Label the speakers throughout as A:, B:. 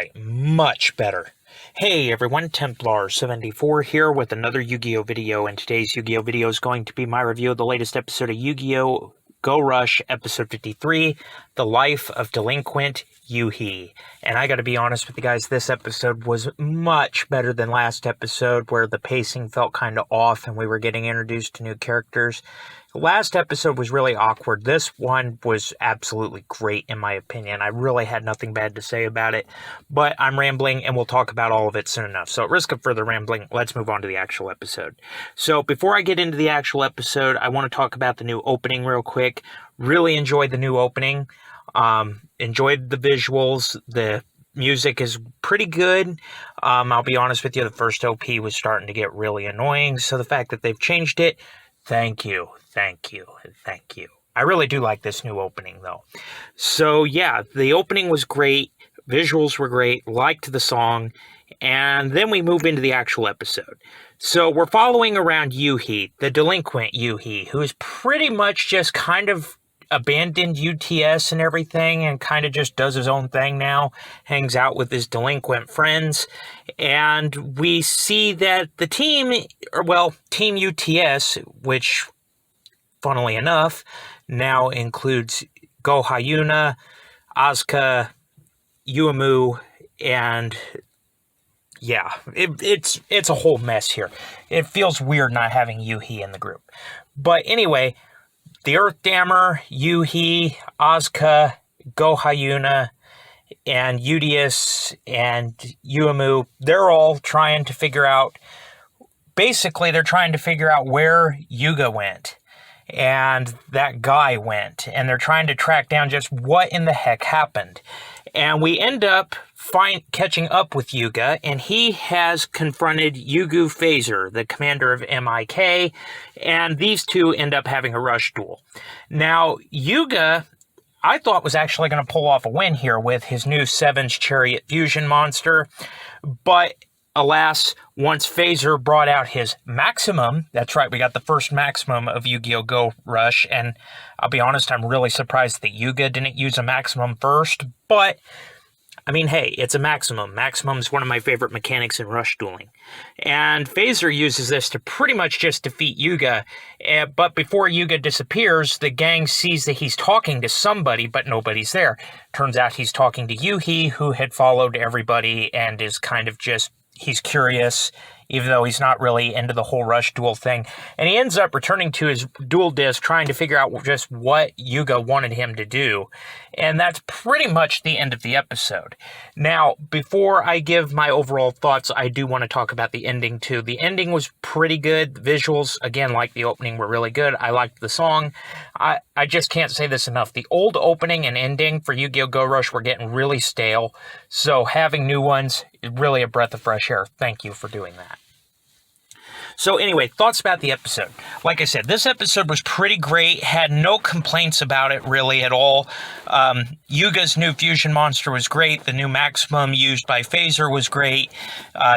A: right, much better. Hey everyone, Templar74 here with another Yu-Gi-Oh! Video, and today's Yu-Gi-Oh! Video is going to be my review of the latest episode of Yu-Gi-Oh! Go Rush, episode 53, The Life of Delinquent Yu-Hi. And I gotta be honest with you guys, this episode was much better than last episode, where the pacing felt kind of off and we were getting introduced to new characters. The last episode was really awkward. This one was absolutely great, in my opinion. I really had nothing bad to say about it, but I'm rambling, and we'll talk about all of it soon enough. So at risk of further rambling, let's move on to the actual episode. So before I get into the actual episode, I want to talk about the new opening real quick. Really enjoyed the new opening. Enjoyed the visuals. The music is pretty good. I'll be honest with you, the first OP was starting to get really annoying, so the fact that they've changed it, thank you. I really do like this new opening, though. So, yeah, the opening was great. Visuals were great. Liked the song. And then we move into the actual episode. So, we're following around Yu-Hi, the delinquent Yu-Hi, who is pretty much just kind of abandoned UTS and everything and kind of just does his own thing now, hangs out with his delinquent friends, and we see that the team UTS, which, funnily enough, now includes Go Hyuna, Asuka, Yuumu, and yeah, it's a whole mess here. It feels weird not having Yu-Hi in the group. But anyway, the Earth Dammer, Yu-Hi, Asuka, Go Hyuna, and Udius, and Yuumu, they're all trying to figure out, basically they're trying to figure out where Yuga went, and that guy went, and they're trying to track down just what in the heck happened. And we end up catching up with Yuga, and he has confronted Yugu Phaser, the commander of MIK, and these two end up having a rush duel. Now, Yuga, I thought, was actually going to pull off a win here with his new Seven's Chariot Fusion monster, but alas, once Phaser brought out his Maximum, that's right, we got the first Maximum of Yu-Gi-Oh! Go Rush, and I'll be honest, I'm really surprised that Yuga didn't use a Maximum first, but I mean, hey, it's a Maximum. Maximum's one of my favorite mechanics in rush dueling. And Phaser uses this to pretty much just defeat Yuga, but before Yuga disappears, the gang sees that he's talking to somebody, but nobody's there. Turns out he's talking to Yu-Hi, who had followed everybody and is kind of just, he's curious, even though he's not really into the whole rush duel thing. And he ends up returning to his duel disc, trying to figure out just what Yuga wanted him to do. And that's pretty much the end of the episode. Now, before I give my overall thoughts, I do want to talk about the ending too. The ending was pretty good. The visuals, again, like the opening, were really good. I liked the song. I just can't say this enough. The old opening and ending for Yu-Gi-Oh! Go Rush were getting really stale. So having new ones is really a breath of fresh air. Thank you for doing that. So anyway, thoughts about the episode. Like I said, this episode was pretty great. Had no complaints about it really at all. Yuga's new fusion monster was great. The new Maximum used by Phaser was great.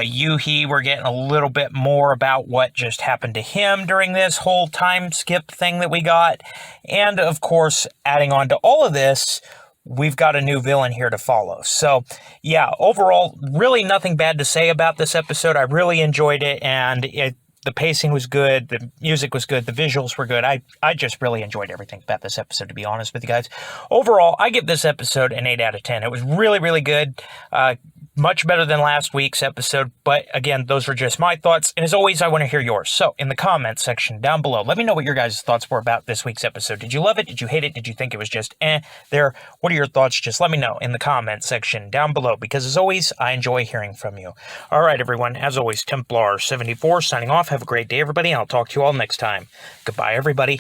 A: Yu-Hi, we're getting a little bit more about what just happened to him during this whole time skip thing that we got. And of course, adding on to all of this, we've got a new villain here to follow. So, yeah, overall, really nothing bad to say about this episode. I really enjoyed it, and the pacing was good, the music was good, the visuals were good. I just really enjoyed everything about this episode, to be honest with you guys. Overall, I give this episode an 8 out of 10. It was really, really good. Much better than last week's episode, but again, those are just my thoughts, and as always, I want to hear yours. So, in the comments section down below, let me know what your guys' thoughts were about this week's episode. Did you love it? Did you hate it? Did you think it was just there? What are your thoughts? Just let me know in the comments section down below, because as always, I enjoy hearing from you. Alright, everyone, as always, Templar74 signing off. Have a great day, everybody, and I'll talk to you all next time. Goodbye, everybody.